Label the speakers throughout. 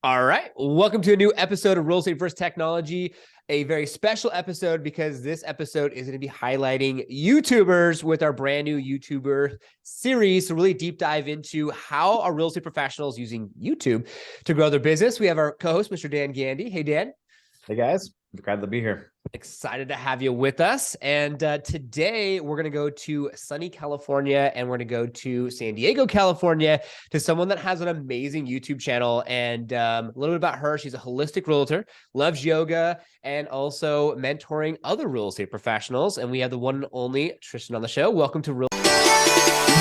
Speaker 1: All right. Welcome to a new episode of Real Estate First Technology, a very special episode because this episode is going to be highlighting YouTubers with our brand new YouTuber series to really deep dive into how are real estate professionals using YouTube to grow their business. We have our co-host, Mr. Dan Gandy. Hey, Dan.
Speaker 2: Hey, guys. Glad to be here.
Speaker 1: Excited to have you with us. And today we're going to go to sunny California and we're going to go to San Diego, California to someone that has an amazing YouTube channel. And a little bit about her. She's a holistic realtor, loves yoga, and also mentoring other real estate professionals. And we have the one and only Tristen on the show. Welcome to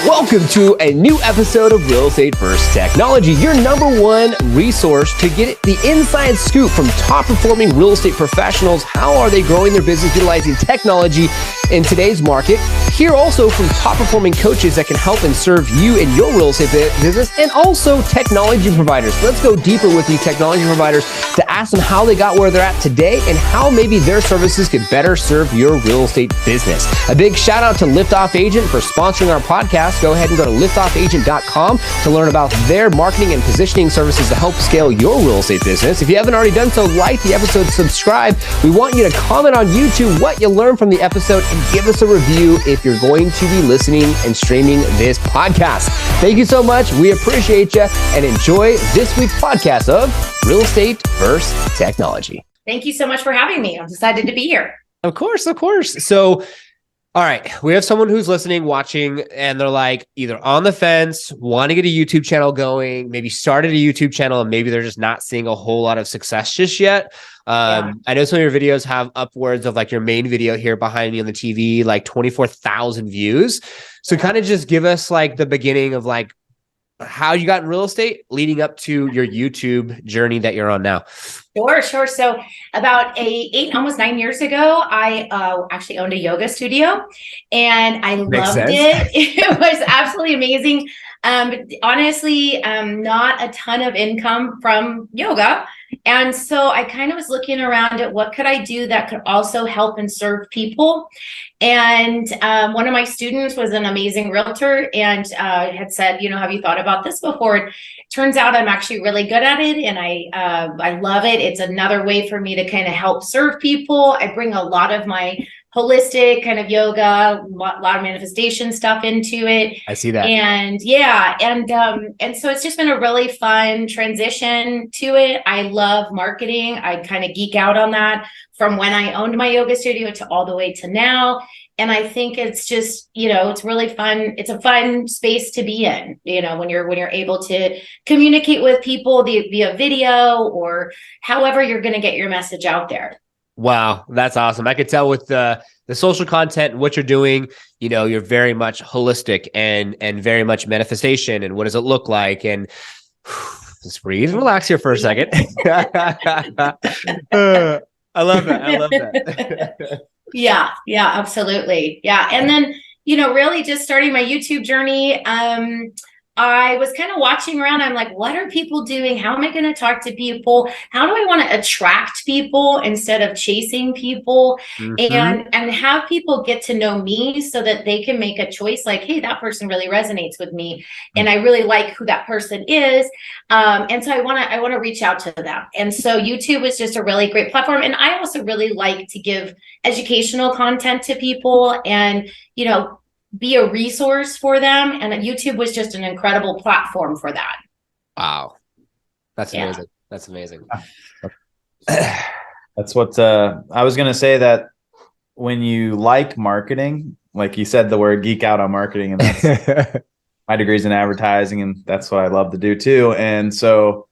Speaker 1: Welcome to a new episode of Real Estate First Technology, your number one resource to get the inside scoop from top performing real estate professionals. How are they growing their business utilizing technology in today's market? Hear also from top performing coaches that can help and serve you in your real estate business, and also technology providers. Let's go deeper with these technology providers to ask them how they got where they're at today and how maybe their services could better serve your real estate business. A big shout out to Liftoff Agent for sponsoring our podcast. Go ahead and go to liftoffagent.com to learn about their marketing and positioning services to help scale your real estate business. If you haven't already done so, like the episode, subscribe. We want you to comment on YouTube what you learned from the episode and give us a review if you're going to be listening and streaming this podcast. Thank you so much. We appreciate you and enjoy this week's podcast of Real Estate First Technology.
Speaker 3: Thank you so much for having me. I'm excited to be here.
Speaker 1: Of course. So, all right, we have someone who's listening, watching, and they're like either on the fence, want to get a YouTube channel going, maybe started a YouTube channel, and maybe they're just not seeing a whole lot of success just yet. I know some of your videos have upwards of like your main video here behind me on the TV, like 24,000 views. So kind of just give us like the beginning of like how you got in real estate leading up to your YouTube journey that you're on now.
Speaker 3: Sure. So about almost 9 years ago, I actually owned a yoga studio and I loved it. It was absolutely amazing. Honestly, not a ton of income from yoga. And so I kind of was looking around at what could I do that could also help and serve people. And one of my students was an amazing realtor and had said, have you thought about this before? It turns out I'm actually really good at it and I love it. It's another way for me to kind of help serve people. I bring a lot of my holistic kind of yoga, a lot of manifestation stuff into it.
Speaker 1: I see that.
Speaker 3: And and so it's just been a really fun transition to it. I love marketing. I kind of geek out on that from when I owned my yoga studio to all the way to now. And I think it's just, it's really fun. It's a fun space to be in, when you're able to communicate with people via video or however you're going to get your message out there.
Speaker 1: Wow, that's awesome. I could tell with the social content and what you're doing, you're very much holistic and very much manifestation and what does it look like? And just breathe and relax here for a second. I love that.
Speaker 3: Yeah, absolutely. Yeah. And then, really just starting my YouTube journey, I was kind of watching around. I'm like, what are people doing? How am I going to talk to people? How do I want to attract people instead of chasing people? Mm-hmm. and have people get to know me so that they can make a choice like, hey, that person really resonates with me. And I really like who that person is. And so I want to reach out to them. And so YouTube is just a really great platform. And I also really like to give educational content to people and, be a resource for them. And YouTube was just an incredible platform for that.
Speaker 1: Wow. That's amazing. That's amazing.
Speaker 2: That's what I was going to say, that when you like marketing, like you said, the word geek out on marketing, and that's my degree's in advertising, and that's what I love to do too. And so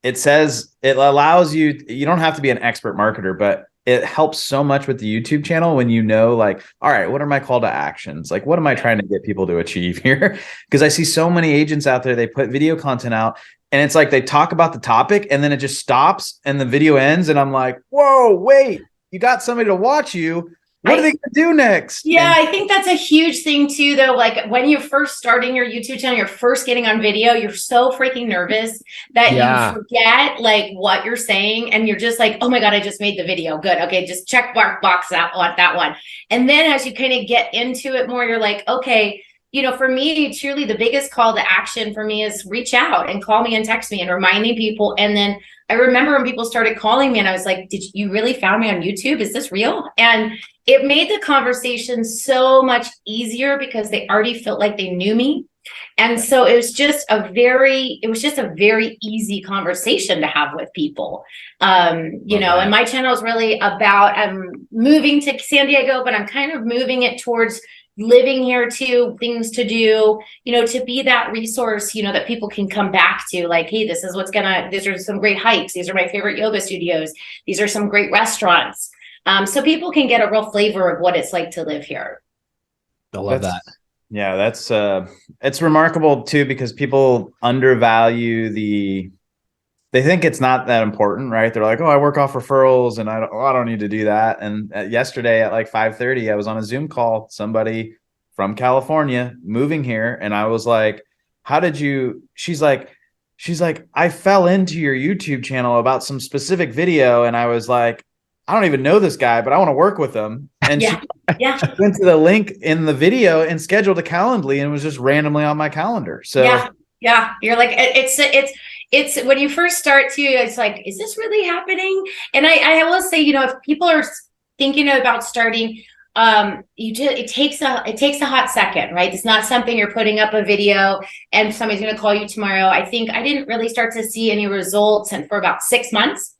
Speaker 2: it says it allows you don't have to be an expert marketer, but it helps so much with the YouTube channel when like, all right, what are my call to actions? Like, what am I trying to get people to achieve here? Because I see so many agents out there, they put video content out and it's like they talk about the topic and then it just stops and the video ends. And I'm like, whoa, wait, you got somebody to watch you. What are they going to do next?
Speaker 3: Yeah, I think that's a huge thing too, though. Like when you're first starting your YouTube channel, you're first getting on video, you're so freaking nervous that you forget like what you're saying. And you're just like, oh my God, I just made the video. Good. Okay. Just check box that one. And then as you kind of get into it more, you're like, okay, for me, truly the biggest call to action for me is reach out and call me and text me and reminding people. And then I remember when people started calling me and I was like, did you really found me on YouTube? Is this real? And it made the conversation so much easier because they already felt like they knew me. And so it was just a very easy conversation to have with people. And my channel is really about, I'm moving to San Diego, but I'm kind of moving it towards living here too, things to do, to be that resource, that people can come back to, like, hey, these are some great hikes. These are my favorite yoga studios. These are some great restaurants. So people can get a real flavor of what it's like to live here.
Speaker 1: I love that.
Speaker 2: Yeah, that's it's remarkable too, because people undervalue they think it's not that important, right? They're like, oh, I work off referrals and I don't need to do that. And yesterday at like 5:30, I was on a Zoom call, somebody from California moving here. And I was like, how did you, she's like, I fell into your YouTube channel about some specific video. And I was like, I don't even know this guy, but I want to work with him. And she went to the link in the video and scheduled a Calendly, and it was just randomly on my calendar. So
Speaker 3: yeah, you're like, it's when you first start to, it's like, is this really happening? And I will say, if people are thinking about starting, it takes a hot second, right? It's not something you're putting up a video and somebody's going to call you tomorrow. I think I didn't really start to see any results and for about 6 months.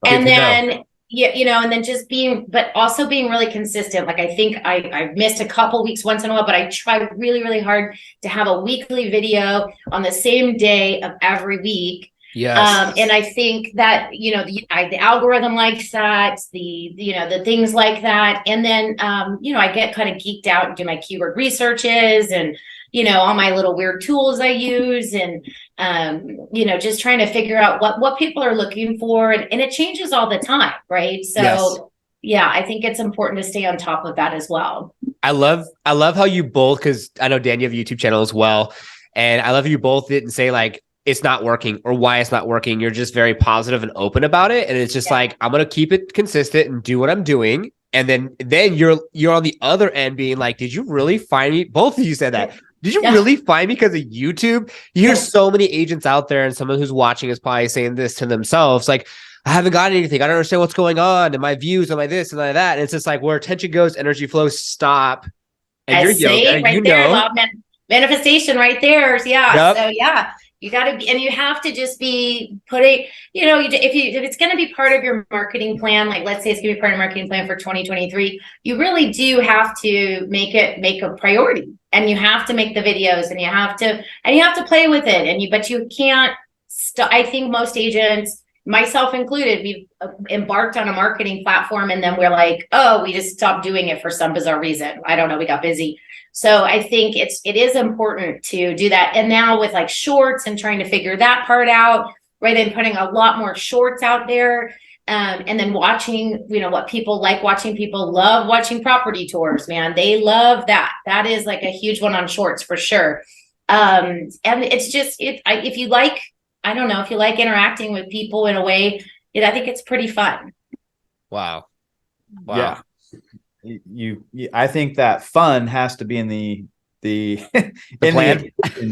Speaker 3: And then and then just but also being really consistent. Like, I think I've missed a couple weeks once in a while, but I try really, really hard to have a weekly video on the same day of every week.
Speaker 1: Yes.
Speaker 3: And I think that, the algorithm likes that, the things like that. And then, I get kind of geeked out and do my keyword researches and, all my little weird tools I use and, just trying to figure out what people are looking for. And it changes all the time. Right. So yeah, I think it's important to stay on top of that as well.
Speaker 1: I love how you both, because I know, Dan, you have a YouTube channel as well. And I love how you both didn't say like, it's not working or why it's not working. You're just very positive and open about it. And it's just like, I'm going to keep it consistent and do what I'm doing. And then you're on the other end being like, did you really find me? Both of you said that. Did you really find me because of YouTube? You hear so many agents out there, and someone who's watching is probably saying this to themselves, like, I haven't got anything. I don't understand what's going on. And my views and my this and my that. And it's just like, where attention goes, energy flows. Stop. And you're yoga,
Speaker 3: right there, law of manifestation right there. Yeah.
Speaker 1: Yep.
Speaker 3: So yeah. You got to be, and you have to just be putting, if it's going to be part of your marketing plan, like let's say it's going to be part of your marketing plan for 2023, you really do have to make a priority, and you have to make the videos, and you have to play with it. But you can't, I think most agents, myself included, we've embarked on a marketing platform and then we're like, oh, we just stopped doing it for some bizarre reason. I don't know. We got busy. So I think it is important to do that. And now with like shorts and trying to figure that part out, right? And putting a lot more shorts out there. And then watching, what people like watching. People love watching property tours, man. They love that. That is like a huge one on shorts for sure. And it's just, if you like, I don't know, if you like interacting with people in a way, I think it's pretty fun.
Speaker 1: Wow.
Speaker 2: Yeah. I think that fun has to be in the plan,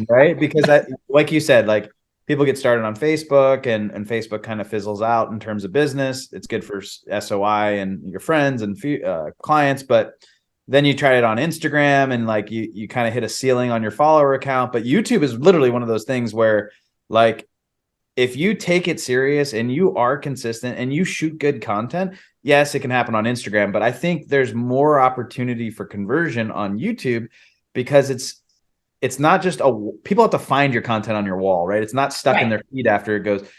Speaker 2: right? Because like you said, like people get started on Facebook and Facebook kind of fizzles out in terms of business. It's good for SOI and your friends and clients, but then you try it on Instagram and like you kind of hit a ceiling on your follower account. But YouTube is literally one of those things where, like, if you take it serious and you are consistent and you shoot good content, yes, it can happen on Instagram, but I think there's more opportunity for conversion on YouTube because it's not just people have to find your content on your wall, right? It's not stuck in their feed after it goes.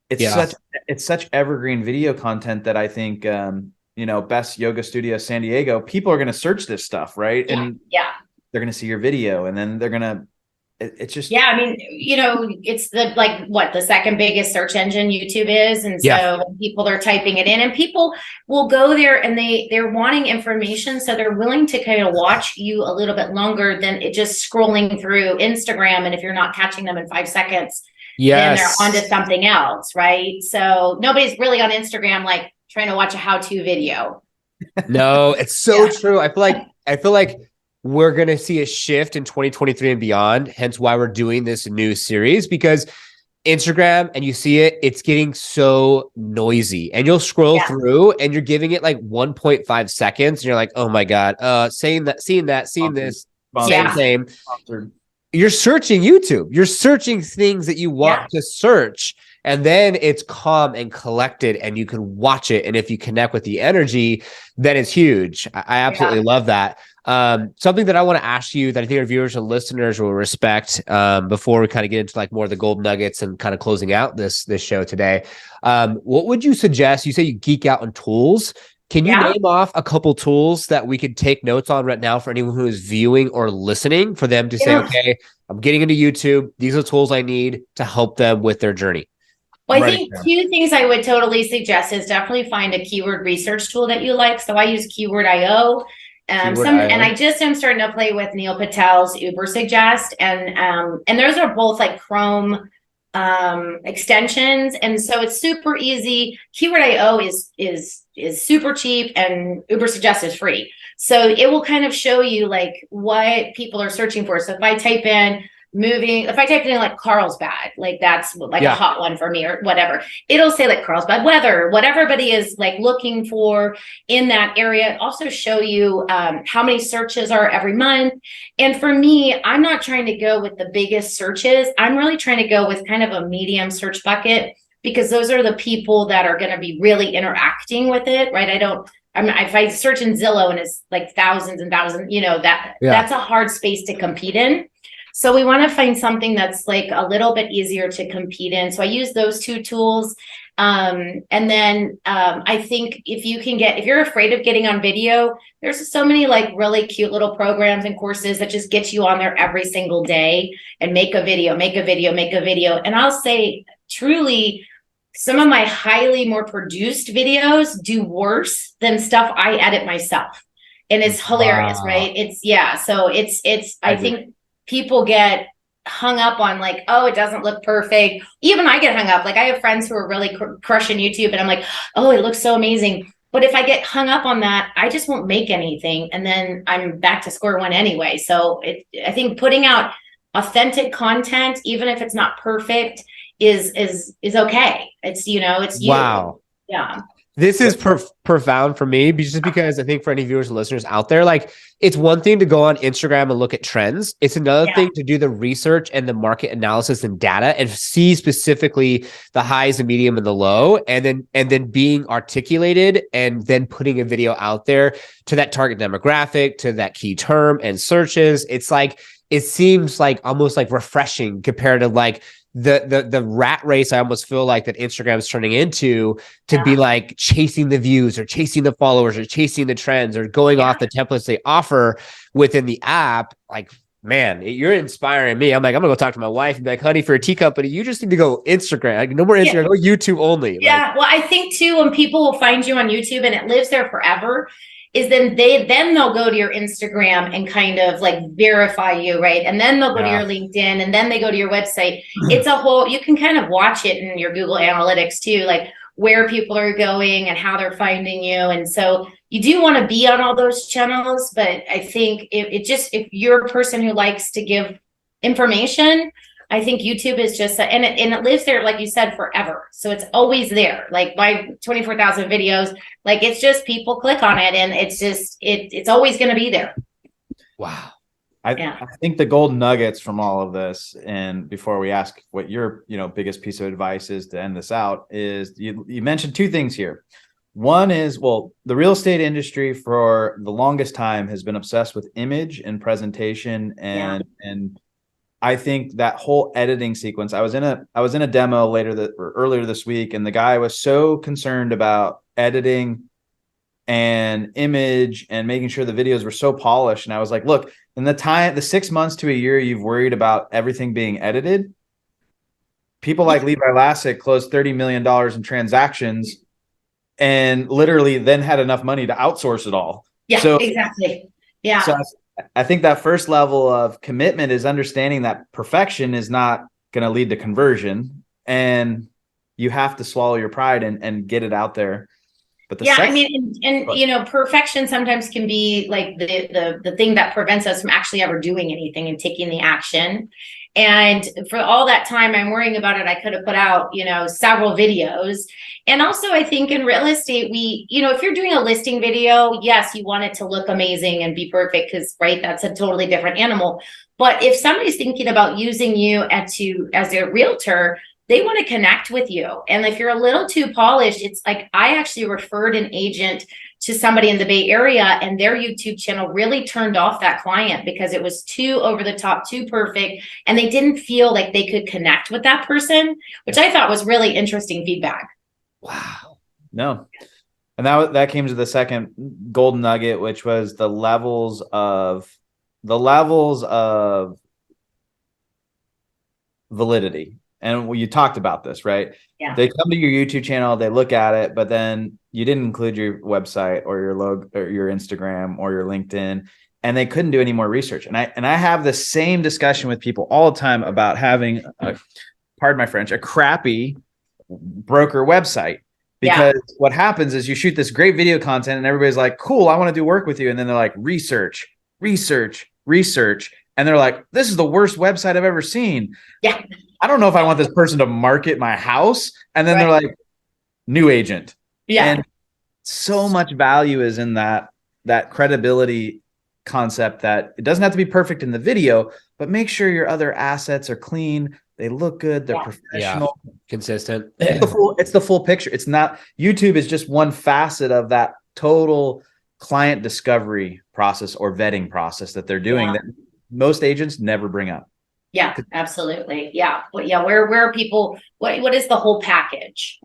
Speaker 2: It's such evergreen video content that I think, best yoga studio, San Diego, people are going to search this stuff, right? And they're going to see your video and then they're going to, it's just,
Speaker 3: I mean, it's the second biggest search engine YouTube is. And so people are typing it in and people will go there and they're wanting information. So they're willing to kind of watch you a little bit longer than it just scrolling through Instagram. And if you're not catching them in 5 seconds, then they're onto something else. Right. So nobody's really on Instagram, like trying to watch a how-to video.
Speaker 1: No, it's so true. I feel like we're going to see a shift in 2023 and beyond. Hence why we're doing this new series, because Instagram, and you see it, it's getting so noisy, and you'll scroll through and you're giving it like 1.5 seconds. And you're like, oh my God, seeing this, same. You're searching YouTube. You're searching things that you want to search. And then it's calm and collected and you can watch it. And if you connect with the energy, then it's huge. I absolutely love that. Something that I want to ask you that I think our viewers and listeners will respect, before we kind of get into like more of the gold nuggets and kind of closing out this show today. What would you suggest? You say you geek out on tools. Can you name off a couple tools that we could take notes on right now for anyone who is viewing or listening, for them to say, okay, I'm getting into YouTube. These are the tools I need to help them with their journey.
Speaker 3: Well, I think two things I would totally suggest is definitely find a keyword research tool that you like. So I use Keyword.io. And I just am starting to play with Neil Patel's Uber Suggest, and those are both like Chrome extensions, and so it's super easy. Keyword.io is super cheap, and Uber Suggest is free. So it will kind of show you like what people are searching for. So if I type in like Carlsbad, like that's like a hot one for me or whatever, it'll say like Carlsbad weather, what everybody is like looking for in that area. Also show you how many searches are every month. And for me, I'm not trying to go with the biggest searches. I'm really trying to go with kind of a medium search bucket, because those are the people that are going to be really interacting with it, right? If I search in Zillow and it's like thousands and thousands, that's a hard space to compete in. So we want to find something that's like a little bit easier to compete in. So I use those two tools. And then I think if you're afraid of getting on video, there's so many like really cute little programs and courses that just get you on there every single day and make a video. And I'll say truly, some of my highly more produced videos do worse than stuff I edit myself. And it's hilarious, right? I think people get hung up on like, oh, it doesn't look perfect. Even I get hung up. Like I have friends who are really crushing YouTube, and I'm like, oh, it looks so amazing. But if I get hung up on that, I just won't make anything. And then I'm back to square one anyway. So I think putting out authentic content, even if it's not perfect, is okay. It's, it's you.
Speaker 1: Wow.
Speaker 3: Yeah.
Speaker 1: This is profound for me, just because I think for any viewers and listeners out there, like it's one thing to go on Instagram and look at trends. It's another thing to do the research and the market analysis and data and see specifically the highs, the medium, and the low, and then being articulated and then putting a video out there to that target demographic, to that key term and searches. It's like, it seems like almost like refreshing compared to like the rat race I almost feel like that Instagram's turning into, to be like chasing the views or chasing the followers or chasing the trends or going off the templates they offer within the app. Like, man, you're inspiring me. I'm like, I'm gonna go talk to my wife and be like, honey, for a tea company, you just need to go Instagram. Like, no more Instagram, go YouTube only.
Speaker 3: Yeah. Well, I think too, when people will find you on YouTube and it lives there forever, is then they'll go to your Instagram and kind of like verify you, right? And then they'll go to your LinkedIn, and then they go to your website. It's a whole, you can kind of watch it in your Google Analytics too, like where people are going and how they're finding you. And so you do want to be on all those channels, but I think if you're a person who likes to give information, I think YouTube is just, and it lives there, like you said, forever. So it's always there. Like my 24,000 videos, like it's just people click on it, and it's just, it's always going to be there.
Speaker 1: Wow.
Speaker 2: I think the gold nuggets from all of this, and before we ask what your biggest piece of advice is to end this out, is you mentioned two things here. One is, well, the real estate industry for the longest time has been obsessed with image and presentation, and I think that whole editing sequence. I was in a demo earlier this week, and the guy was so concerned about editing and image and making sure the videos were so polished. And I was like, look, in the 6 months to a year you've worried about everything being edited, people like Levi Lassick closed $30 million in transactions and literally then had enough money to outsource it all.
Speaker 3: Yeah, so, exactly. Yeah.
Speaker 2: So I think that first level of commitment is understanding that perfection is not going to lead to conversion, and you have to swallow your pride and get it out there. But the
Speaker 3: Yeah, I
Speaker 2: second,
Speaker 3: mean, and you know, perfection sometimes can be like the thing that prevents us from actually ever doing anything and taking the action. And for all that time I'm worrying about it, I could have put out, you know, several videos. And also, I think in real estate, we, you know, if you're doing a listing video, yes, you want it to look amazing and be perfect because, right, that's a totally different animal. But if somebody's thinking about using you as a realtor, they want to connect with you. And if you're a little too polished, it's like I actually referred an agent to somebody in the Bay Area, and their YouTube channel really turned off that client because it was too over the top, too perfect, and they didn't feel like they could connect with that person, which I thought was really interesting feedback.
Speaker 2: wow. No. And that came to the second golden nugget, which was the levels of validity. And you talked about this, right?
Speaker 3: Yeah.
Speaker 2: They come to your YouTube channel, they look at it, but then you didn't include your website or your logo or your Instagram or your LinkedIn, and they couldn't do any more research. And I have the same discussion with people all the time about having, pardon my French, a crappy broker website. Because what happens is you shoot this great video content and everybody's like, cool, I want to do work with you. And then they're like, research. And they're like, this is the worst website I've ever seen.
Speaker 3: Yeah.
Speaker 2: I don't know if I want this person to market my house. And then they're like, new agent.
Speaker 3: Yeah.
Speaker 2: And so much value is in that credibility concept, that it doesn't have to be perfect in the video, but make sure your other assets are clean. They look good. They're professional,
Speaker 1: consistent.
Speaker 2: It's the full picture. It's not, YouTube is just one facet of that total client discovery process or vetting process that they're doing that most agents never bring up.
Speaker 3: Yeah, absolutely. Yeah. But yeah, where are people, what is the whole package?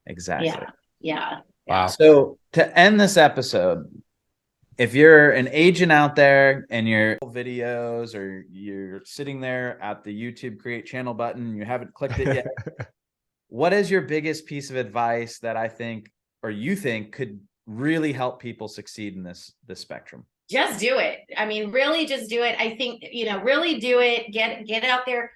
Speaker 2: Exactly.
Speaker 3: Yeah.
Speaker 1: Wow.
Speaker 2: So to end this episode, if you're an agent out there and you're videos, or you're sitting there at the YouTube create channel button, you haven't clicked it yet, what is your biggest piece of advice that I think, or you think, could really help people succeed in this spectrum?
Speaker 3: Just do it. I mean, really just do it. I think, you know, really do it. Get out there.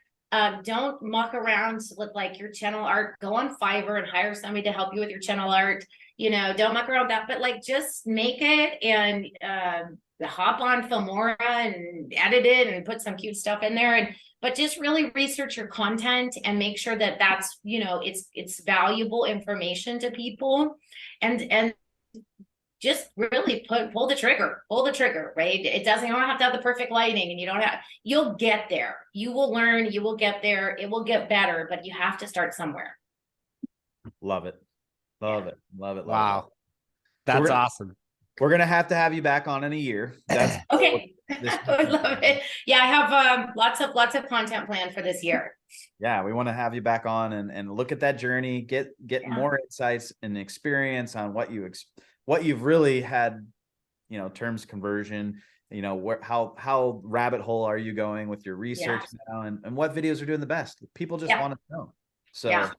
Speaker 3: Don't muck around with like your channel art. Go on Fiverr and hire somebody to help you with your channel art. You know, don't muck around with that, but like just make it and hop on Filmora and edit it and put some cute stuff in there. But just really research your content and make sure that that's, you know, it's valuable information to people, and just really pull the trigger, right? You don't have to have the perfect lighting, and you'll get there. You will learn, you will get there. It will get better, but you have to start somewhere.
Speaker 2: Love it.
Speaker 1: Wow. That's awesome.
Speaker 2: We're going to have you back on in a year. That's
Speaker 3: okay. I would love it. Yeah. I have lots of content planned for this year.
Speaker 2: Yeah. We want to have you back on and look at that journey, get more insights and experience on what you've really had, you know, terms conversion, you know, how rabbit hole are you going with your research now, and what videos are doing the best. People just want to know. So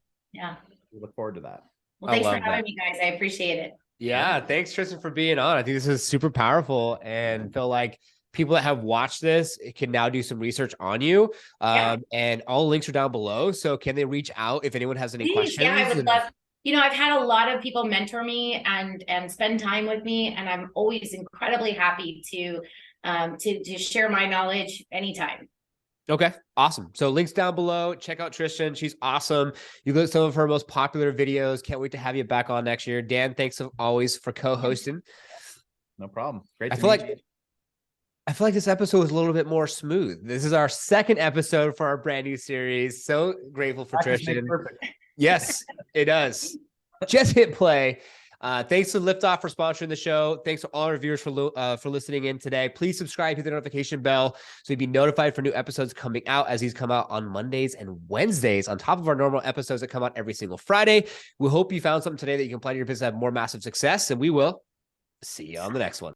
Speaker 2: we look forward to that.
Speaker 3: Well, thanks for having me, guys. I appreciate it.
Speaker 1: Yeah. Thanks, Tristen, for being on. I think this is super powerful, and feel like people that have watched this can now do some research on you. And all links are down below. So can they reach out if anyone has any questions?
Speaker 3: Yeah, I would love. You know, I've had a lot of people mentor me and spend time with me, and I'm always incredibly happy to share my knowledge anytime.
Speaker 1: Okay, awesome. So links down below. Check out Tristen. She's awesome. You look at some of her most popular videos. Can't wait to have you back on next year. Dan, thanks always for co-hosting.
Speaker 2: No problem. Great.
Speaker 1: I feel like this episode was a little bit more smooth. This is our second episode for our brand new series. So grateful for Tristen. Yes, it does. Just hit play. Thanks to Liftoff for sponsoring the show. Thanks to all our viewers for listening in today. Please subscribe, hit the notification bell so you'll be notified for new episodes coming out, as these come out on Mondays and Wednesdays on top of our normal episodes that come out every single Friday. We hope you found something today that you can apply to your business to have more massive success, and we will see you on the next one.